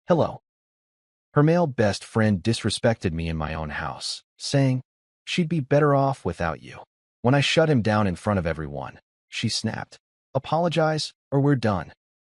Hello. Her male best friend disrespected me in my own house, saying she'd be better off without you. When I shut him down in front of everyone, she snapped, "Apologize, or we're done."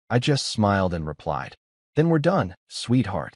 I just smiled and replied, "Then we're done, sweetheart."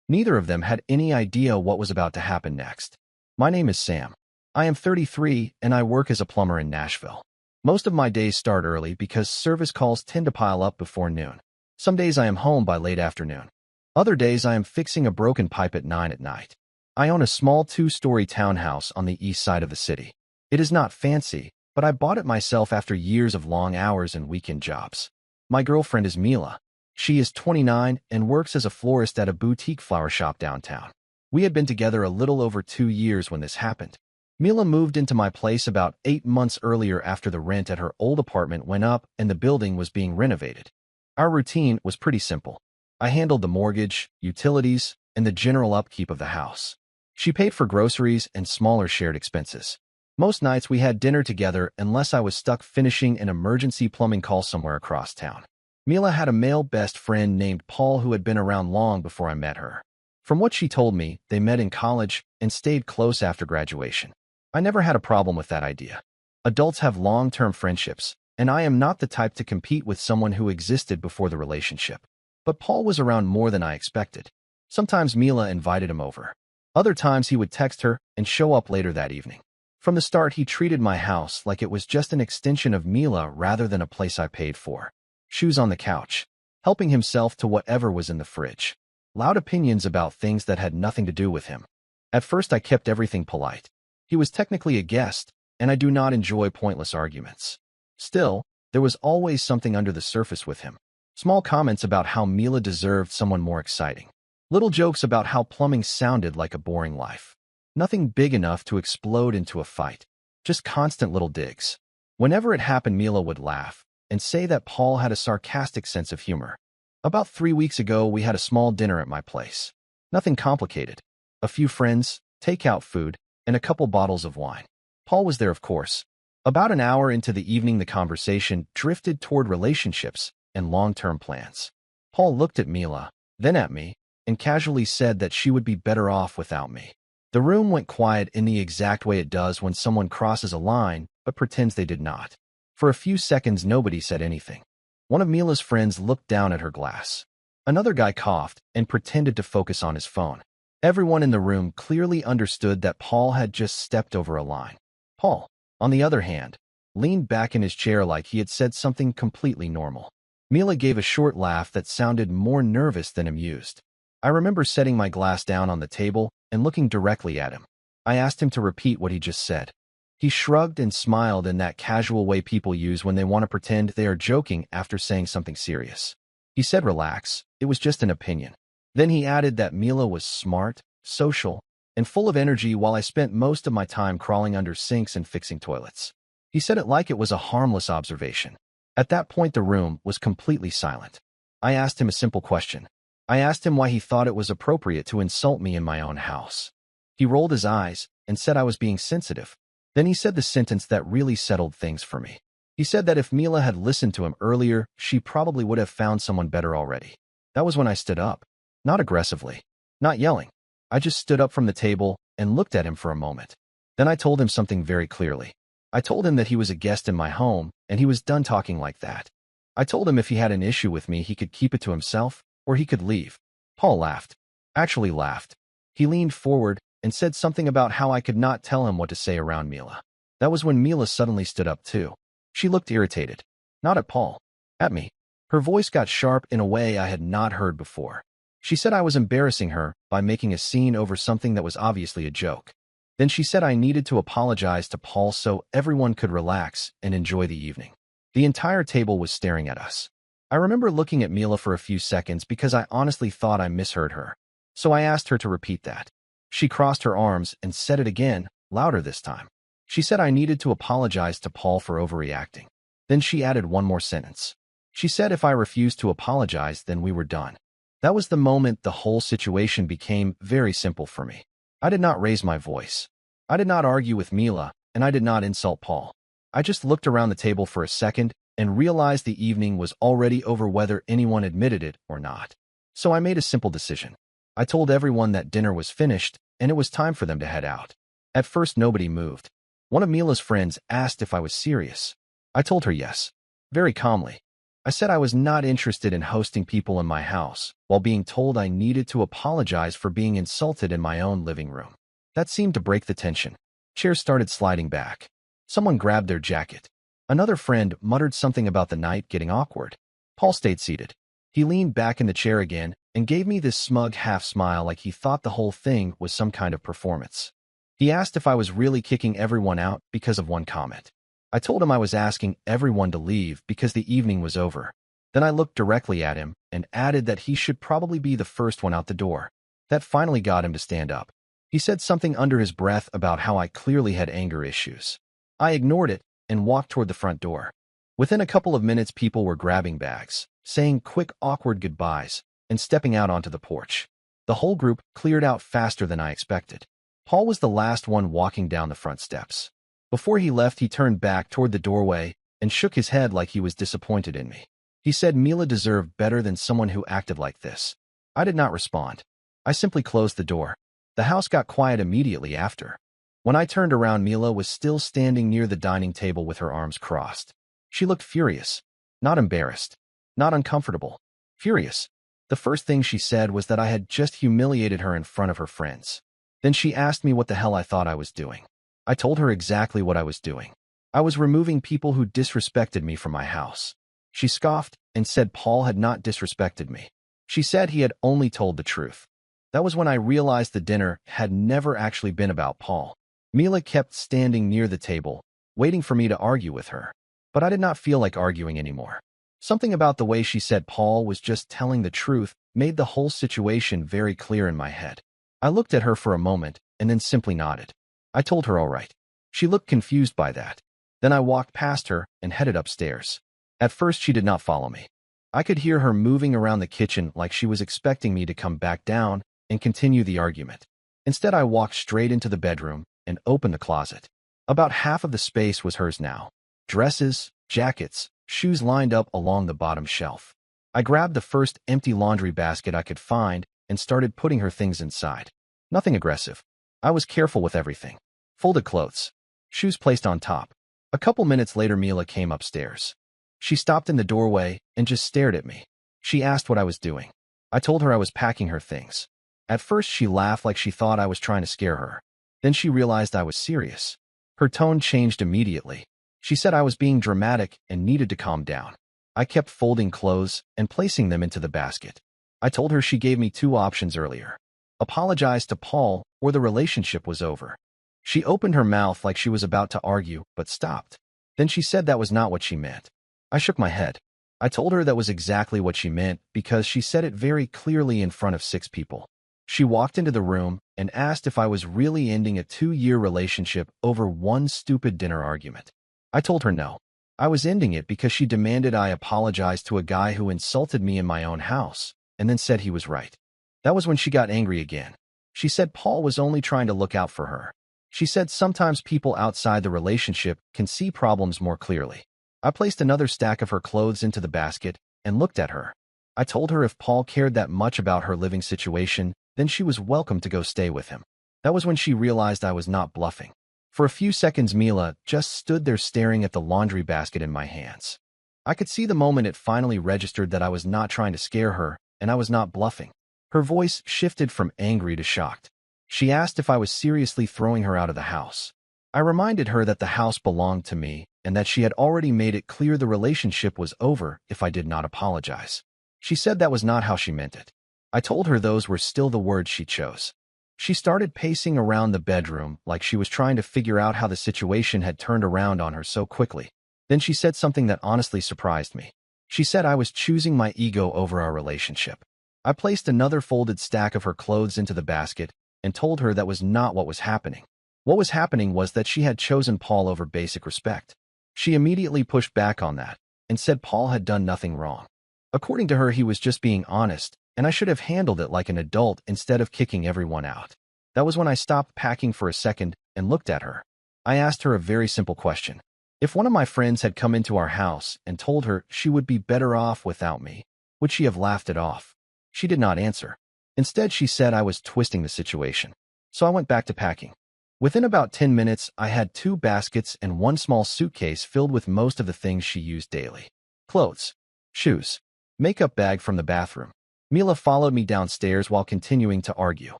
Neither of them had any idea what was about to happen next. My name is Sam. I am 33 and I work as a plumber in Nashville. Most of my days start early because service calls tend to pile up before noon. Some days I am home by late afternoon. Other days I am fixing a broken pipe at 9 at night. I own a small 2-story townhouse on the east side of the city. It is not fancy, but I bought it myself after years of long hours and weekend jobs. My girlfriend is Mila. She is 29 and works as a florist at a boutique flower shop downtown. We had been together a little over 2 years when this happened. Mila moved into my place about 8 months earlier after the rent at her old apartment went up and the building was being renovated. Our routine was pretty simple. I handled the mortgage, utilities, and the general upkeep of the house. She paid for groceries and smaller shared expenses. Most nights we had dinner together unless I was stuck finishing an emergency plumbing call somewhere across town. Mila had a male best friend named Paul who had been around long before I met her. From what she told me, they met in college and stayed close after graduation. I never had a problem with that idea. Adults have long-term friendships, and I am not the type to compete with someone who existed before the relationship. But Paul was around more than I expected. Sometimes Mila invited him over. Other times he would text her and show up later that evening. From the start, he treated my house like it was just an extension of Mila rather than a place I paid for. Shoes on the couch, helping himself to whatever was in the fridge. Loud opinions about things that had nothing to do with him. At first I kept everything polite. He was technically a guest, and I do not enjoy pointless arguments. Still, there was always something under the surface with him. Small comments about how Mila deserved someone more exciting. Little jokes about how plumbing sounded like a boring life. Nothing big enough to explode into a fight. Just constant little digs. Whenever it happened, Mila would laugh and say that Paul had a sarcastic sense of humor. About 3 weeks ago, we had a small dinner at my place. Nothing complicated. A few friends, takeout food, and a couple bottles of wine. Paul was there, of course. About an hour into the evening, the conversation drifted toward relationships and long-term plans. Paul looked at Mila, then at me, and casually said that she would be better off without me. The room went quiet in the exact way it does when someone crosses a line but pretends they did not. For a few seconds, nobody said anything. One of Mila's friends looked down at her glass. Another guy coughed and pretended to focus on his phone. Everyone in the room clearly understood that Paul had just stepped over a line. Paul, on the other hand, leaned back in his chair like he had said something completely normal. Mila gave a short laugh that sounded more nervous than amused. I remember setting my glass down on the table and looking directly at him. I asked him to repeat what he just said. He shrugged and smiled in that casual way people use when they want to pretend they are joking after saying something serious. He said, "Relax, it was just an opinion." Then he added that Mila was smart, social, and full of energy while I spent most of my time crawling under sinks and fixing toilets. He said it like it was a harmless observation. At that point, the room was completely silent. I asked him a simple question. I asked him why he thought it was appropriate to insult me in my own house. He rolled his eyes and said I was being sensitive. Then he said the sentence that really settled things for me. He said that if Mila had listened to him earlier, she probably would have found someone better already. That was when I stood up. Not aggressively. Not yelling. I just stood up from the table and looked at him for a moment. Then I told him something very clearly. I told him that he was a guest in my home, and he was done talking like that. I told him if he had an issue with me, he could keep it to himself, or he could leave. Paul laughed. Actually laughed. He leaned forward and said something about how I could not tell him what to say around Mila. That was when Mila suddenly stood up too. She looked irritated. Not at Paul. At me. Her voice got sharp in a way I had not heard before. She said I was embarrassing her by making a scene over something that was obviously a joke. Then she said I needed to apologize to Paul so everyone could relax and enjoy the evening. The entire table was staring at us. I remember looking at Mila for a few seconds because I honestly thought I misheard her. So I asked her to repeat that. She crossed her arms and said it again, louder this time. She said I needed to apologize to Paul for overreacting. Then she added one more sentence. She said if I refused to apologize, then we were done. That was the moment the whole situation became very simple for me. I did not raise my voice. I did not argue with Mila, and I did not insult Paul. I just looked around the table for a second and realized the evening was already over whether anyone admitted it or not. So I made a simple decision. I told everyone that dinner was finished and it was time for them to head out. At first, nobody moved. One of Mila's friends asked if I was serious. I told her yes, very calmly. I said I was not interested in hosting people in my house, while being told I needed to apologize for being insulted in my own living room. That seemed to break the tension. Chairs started sliding back. Someone grabbed their jacket. Another friend muttered something about the night getting awkward. Paul stayed seated. He leaned back in the chair again and gave me this smug half-smile like he thought the whole thing was some kind of performance. He asked if I was really kicking everyone out because of one comment. I told him I was asking everyone to leave because the evening was over. Then I looked directly at him and added that he should probably be the first one out the door. That finally got him to stand up. He said something under his breath about how I clearly had anger issues. I ignored it and walked toward the front door. Within a couple of minutes, people were grabbing bags, saying quick, awkward goodbyes, and stepping out onto the porch. The whole group cleared out faster than I expected. Paul was the last one walking down the front steps. Before he left, he turned back toward the doorway and shook his head like he was disappointed in me. He said Mila deserved better than someone who acted like this. I did not respond. I simply closed the door. The house got quiet immediately after. When I turned around, Mila was still standing near the dining table with her arms crossed. She looked furious, not embarrassed, not uncomfortable, furious. The first thing she said was that I had just humiliated her in front of her friends. Then she asked me what the hell I thought I was doing. I told her exactly what I was doing. I was removing people who disrespected me from my house. She scoffed and said Paul had not disrespected me. She said he had only told the truth. That was when I realized the dinner had never actually been about Paul. Mila kept standing near the table, waiting for me to argue with her. But I did not feel like arguing anymore. Something about the way she said Paul was just telling the truth made the whole situation very clear in my head. I looked at her for a moment and then simply nodded. I told her all right. She looked confused by that. Then I walked past her and headed upstairs. At first, she did not follow me. I could hear her moving around the kitchen like she was expecting me to come back down and continue the argument. Instead, I walked straight into the bedroom and opened the closet. About half of the space was hers now. Dresses, jackets, shoes lined up along the bottom shelf. I grabbed the first empty laundry basket I could find and started putting her things inside. Nothing aggressive. I was careful with everything. Folded clothes. Shoes placed on top. A couple minutes later, Mila came upstairs. She stopped in the doorway and just stared at me. She asked what I was doing. I told her I was packing her things. At first, she laughed like she thought I was trying to scare her. Then she realized I was serious. Her tone changed immediately. She said I was being dramatic and needed to calm down. I kept folding clothes and placing them into the basket. I told her she gave me two options earlier. Apologize to Paul or the relationship was over. She opened her mouth like she was about to argue, but stopped. Then she said that was not what she meant. I shook my head. I told her that was exactly what she meant because she said it very clearly in front of 6 people. She walked into the room and asked if I was really ending a 2-year relationship over one stupid dinner argument. I told her no. I was ending it because she demanded I apologize to a guy who insulted me in my own house, and then said he was right. That was when she got angry again. She said Paul was only trying to look out for her. She said sometimes people outside the relationship can see problems more clearly. I placed another stack of her clothes into the basket and looked at her. I told her if Paul cared that much about her living situation, then she was welcome to go stay with him. That was when she realized I was not bluffing. For a few seconds, Mila just stood there staring at the laundry basket in my hands. I could see the moment it finally registered that I was not trying to scare her, and I was not bluffing. Her voice shifted from angry to shocked. She asked if I was seriously throwing her out of the house. I reminded her that the house belonged to me and that she had already made it clear the relationship was over if I did not apologize. She said that was not how she meant it. I told her those were still the words she chose. She started pacing around the bedroom like she was trying to figure out how the situation had turned around on her so quickly. Then she said something that honestly surprised me. She said I was choosing my ego over our relationship. I placed another folded stack of her clothes into the basket and told her that was not what was happening. What was happening was that she had chosen Paul over basic respect. She immediately pushed back on that and said Paul had done nothing wrong. According to her, he was just being honest, and I should have handled it like an adult instead of kicking everyone out. That was when I stopped packing for a second and looked at her. I asked her a very simple question. If one of my friends had come into our house and told her she would be better off without me, would she have laughed it off? She did not answer. Instead, she said I was twisting the situation. So I went back to packing. Within about 10 minutes, I had 2 baskets and 1 small suitcase filled with most of the things she used daily. Clothes, shoes, makeup bag from the bathroom. Mila followed me downstairs while continuing to argue.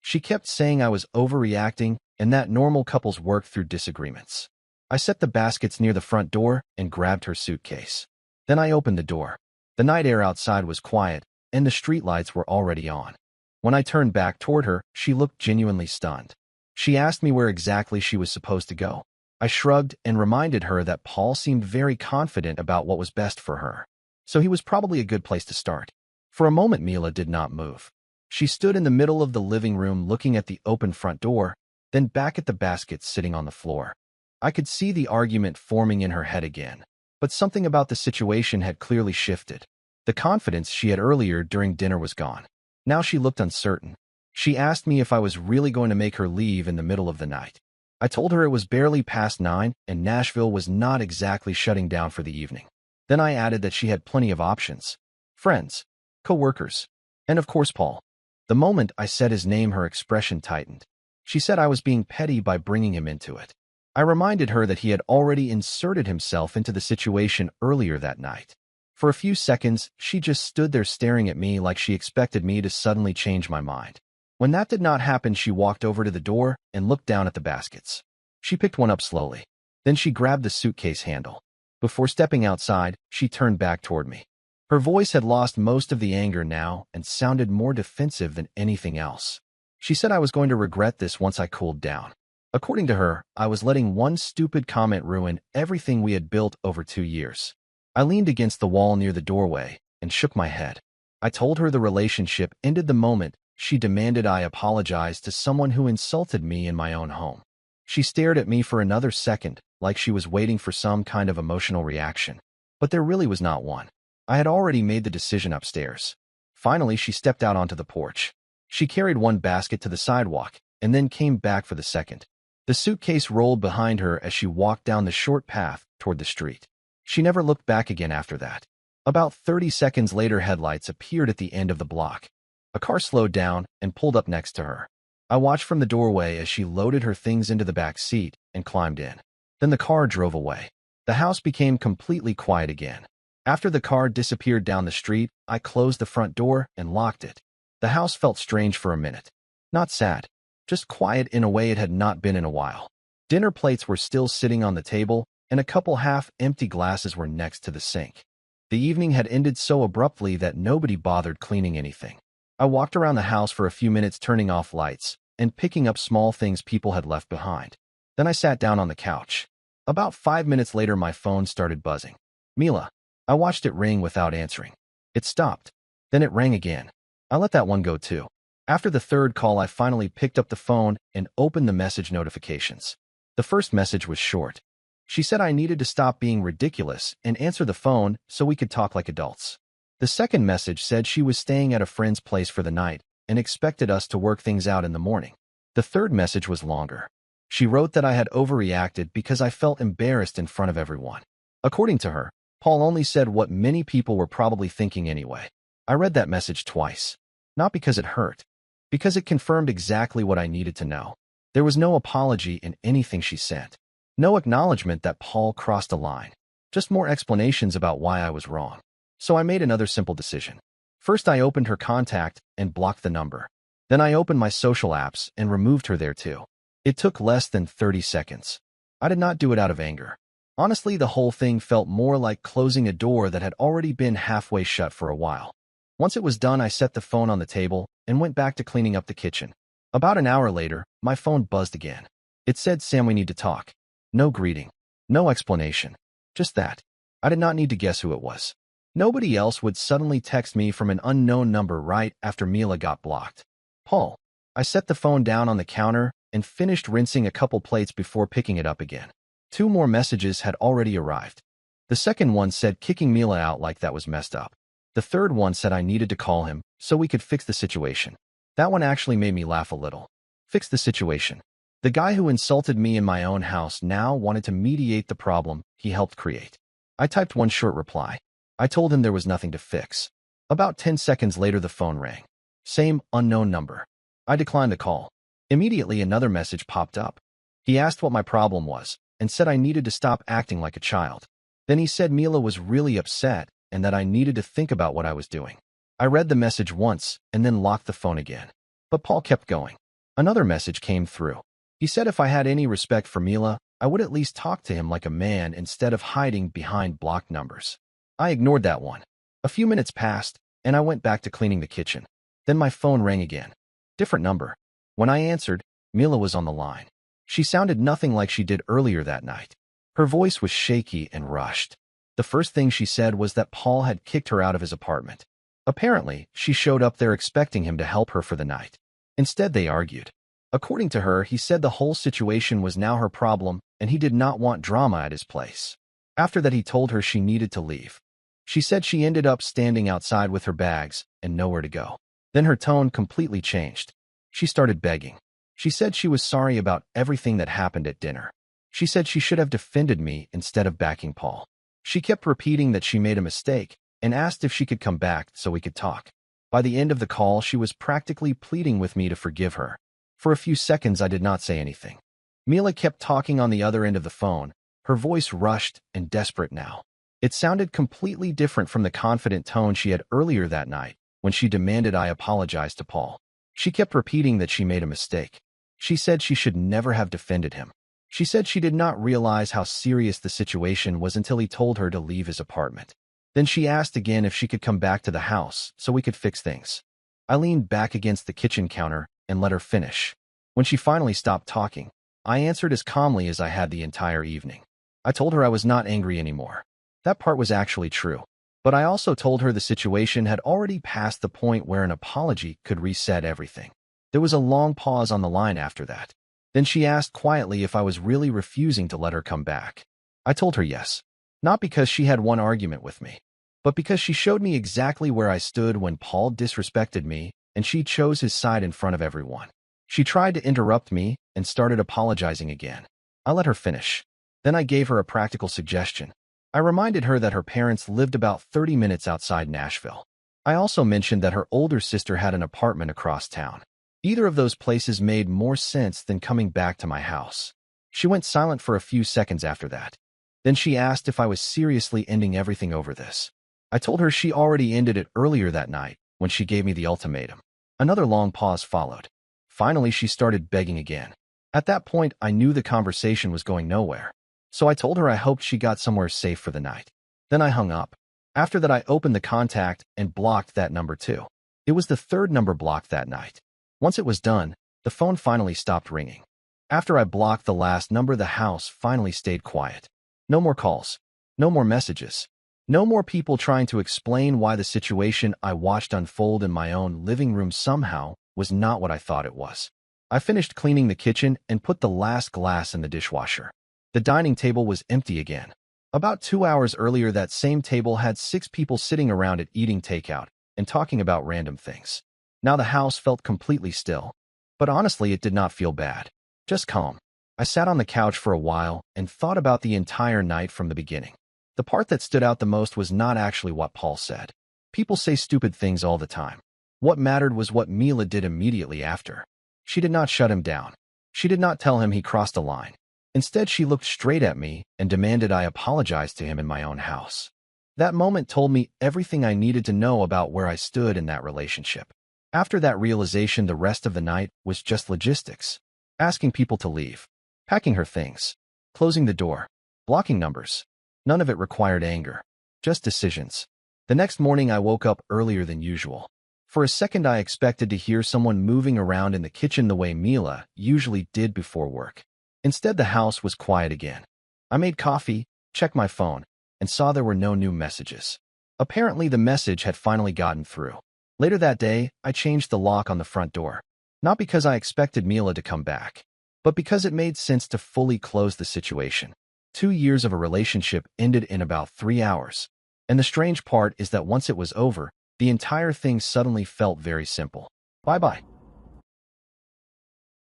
She kept saying I was overreacting and that normal couples work through disagreements. I set the baskets near the front door and grabbed her suitcase. Then I opened the door. The night air outside was quiet, and the streetlights were already on. When I turned back toward her, she looked genuinely stunned. She asked me where exactly she was supposed to go. I shrugged and reminded her that Paul seemed very confident about what was best for her, so he was probably a good place to start. For a moment, Mila did not move. She stood in the middle of the living room looking at the open front door, then back at the baskets sitting on the floor. I could see the argument forming in her head again, but something about the situation had clearly shifted. The confidence she had earlier during dinner was gone. Now she looked uncertain. She asked me if I was really going to make her leave in the middle of the night. I told her it was barely past 9 and Nashville was not exactly shutting down for the evening. Then I added that she had plenty of options. Friends, co-workers, and of course Paul. The moment I said his name, her expression tightened. She said I was being petty by bringing him into it. I reminded her that he had already inserted himself into the situation earlier that night. For a few seconds, she just stood there staring at me like she expected me to suddenly change my mind. When that did not happen, she walked over to the door and looked down at the baskets. She picked one up slowly. Then she grabbed the suitcase handle. Before stepping outside, she turned back toward me. Her voice had lost most of the anger now and sounded more defensive than anything else. She said I was going to regret this once I cooled down. According to her, I was letting one stupid comment ruin everything we had built over 2 years. I leaned against the wall near the doorway and shook my head. I told her the relationship ended the moment she demanded I apologize to someone who insulted me in my own home. She stared at me for another second, like she was waiting for some kind of emotional reaction. But there really was not one. I had already made the decision upstairs. Finally, she stepped out onto the porch. She carried one basket to the sidewalk and then came back for the second. The suitcase rolled behind her as she walked down the short path toward the street. She never looked back again after that. About 30 seconds later, headlights appeared at the end of the block. A car slowed down and pulled up next to her. I watched from the doorway as she loaded her things into the back seat and climbed in. Then the car drove away. The house became completely quiet again. After the car disappeared down the street, I closed the front door and locked it. The house felt strange for a minute. Not sad, just quiet in a way it had not been in a while. Dinner plates were still sitting on the table, and a couple half-empty glasses were next to the sink. The evening had ended so abruptly that nobody bothered cleaning anything. I walked around the house for a few minutes, turning off lights and picking up small things people had left behind. Then I sat down on the couch. About 5 minutes later, my phone started buzzing. Mila. I watched it ring without answering. It stopped. Then it rang again. I let that one go too. After the third call, I finally picked up the phone and opened the message notifications. The first message was short. She said I needed to stop being ridiculous and answer the phone so we could talk like adults. The second message said she was staying at a friend's place for the night and expected us to work things out in the morning. The third message was longer. She wrote that I had overreacted because I felt embarrassed in front of everyone. According to her, Paul only said what many people were probably thinking anyway. I read that message twice. Not because it hurt. Because it confirmed exactly what I needed to know. There was no apology in anything she sent. No acknowledgement that Paul crossed a line. Just more explanations about why I was wrong. So I made another simple decision. First, I opened her contact and blocked the number. Then I opened my social apps and removed her there too. It took less than 30 seconds. I did not do it out of anger. Honestly, the whole thing felt more like closing a door that had already been halfway shut for a while. Once it was done, I set the phone on the table and went back to cleaning up the kitchen. About an hour later, my phone buzzed again. It said, "Sam, we need to talk." No greeting. No explanation. Just that. I did not need to guess who it was. Nobody else would suddenly text me from an unknown number right after Mila got blocked. Paul. I set the phone down on the counter and finished rinsing a couple plates before picking it up again. 2 more messages had already arrived. The second one said kicking Mila out like that was messed up. The third one said I needed to call him so we could fix the situation. That one actually made me laugh a little. Fix the situation. The guy who insulted me in my own house now wanted to mediate the problem he helped create. I typed one short reply. I told him there was nothing to fix. About 10 seconds later, the phone rang. Same unknown number. I declined the call. Immediately, another message popped up. He asked what my problem was and said I needed to stop acting like a child. Then he said Mila was really upset and that I needed to think about what I was doing. I read the message once and then locked the phone again. But Paul kept going. Another message came through. He said if I had any respect for Mila, I would at least talk to him like a man instead of hiding behind blocked numbers. I ignored that one. A few minutes passed, and I went back to cleaning the kitchen. Then my phone rang again. Different number. When I answered, Mila was on the line. She sounded nothing like she did earlier that night. Her voice was shaky and rushed. The first thing she said was that Paul had kicked her out of his apartment. Apparently, she showed up there expecting him to help her for the night. Instead, they argued. According to her, he said the whole situation was now her problem and he did not want drama at his place. After that, he told her she needed to leave. She said she ended up standing outside with her bags and nowhere to go. Then her tone completely changed. She started begging. She said she was sorry about everything that happened at dinner. She said she should have defended me instead of backing Paul. She kept repeating that she made a mistake and asked if she could come back so we could talk. By the end of the call, she was practically pleading with me to forgive her. For a few seconds, I did not say anything. Mila kept talking on the other end of the phone, her voice rushed and desperate now. It sounded completely different from the confident tone she had earlier that night when she demanded I apologize to Paul. She kept repeating that she made a mistake. She said she should never have defended him. She said she did not realize how serious the situation was until he told her to leave his apartment. Then she asked again if she could come back to the house so we could fix things. I leaned back against the kitchen counter and let her finish. When she finally stopped talking, I answered as calmly as I had the entire evening. I told her I was not angry anymore. That part was actually true. But I also told her the situation had already passed the point where an apology could reset everything. There was a long pause on the line after that. Then she asked quietly if I was really refusing to let her come back. I told her yes. Not because she had one argument with me, but because she showed me exactly where I stood when Paul disrespected me and she chose his side in front of everyone. She tried to interrupt me and started apologizing again. I let her finish. Then I gave her a practical suggestion. I reminded her that her parents lived about 30 minutes outside Nashville. I also mentioned that her older sister had an apartment across town. Either of those places made more sense than coming back to my house. She went silent for a few seconds after that. Then she asked if I was seriously ending everything over this. I told her she already ended it earlier that night when she gave me the ultimatum. Another long pause followed. Finally, she started begging again. At that point, I knew the conversation was going nowhere. So I told her I hoped she got somewhere safe for the night. Then I hung up. After that, I opened the contact and blocked that number too. It was the third number blocked that night. Once it was done, the phone finally stopped ringing. After I blocked the last number, the house finally stayed quiet. No more calls. No more messages. No more people trying to explain why the situation I watched unfold in my own living room somehow was not what I thought it was. I finished cleaning the kitchen and put the last glass in the dishwasher. The dining table was empty again. About 2 hours earlier, that same table had 6 people sitting around it eating takeout and talking about random things. Now the house felt completely still. But honestly, it did not feel bad. Just calm. I sat on the couch for a while and thought about the entire night from the beginning. The part that stood out the most was not actually what Paul said. People say stupid things all the time. What mattered was what Mila did immediately after. She did not shut him down. She did not tell him he crossed a line. Instead, she looked straight at me and demanded I apologize to him in my own house. That moment told me everything I needed to know about where I stood in that relationship. After that realization, the rest of the night was just logistics. Asking people to leave. Packing her things. Closing the door. Blocking numbers. None of it required anger. Just decisions. The next morning, I woke up earlier than usual. For a second, I expected to hear someone moving around in the kitchen the way Mila usually did before work. Instead, the house was quiet again. I made coffee, checked my phone, and saw there were no new messages. Apparently, the message had finally gotten through. Later that day, I changed the lock on the front door. Not because I expected Mila to come back, but because it made sense to fully close the situation. 2 years of a relationship ended in about 3 hours. And the strange part is that once it was over, the entire thing suddenly felt very simple. Bye-bye.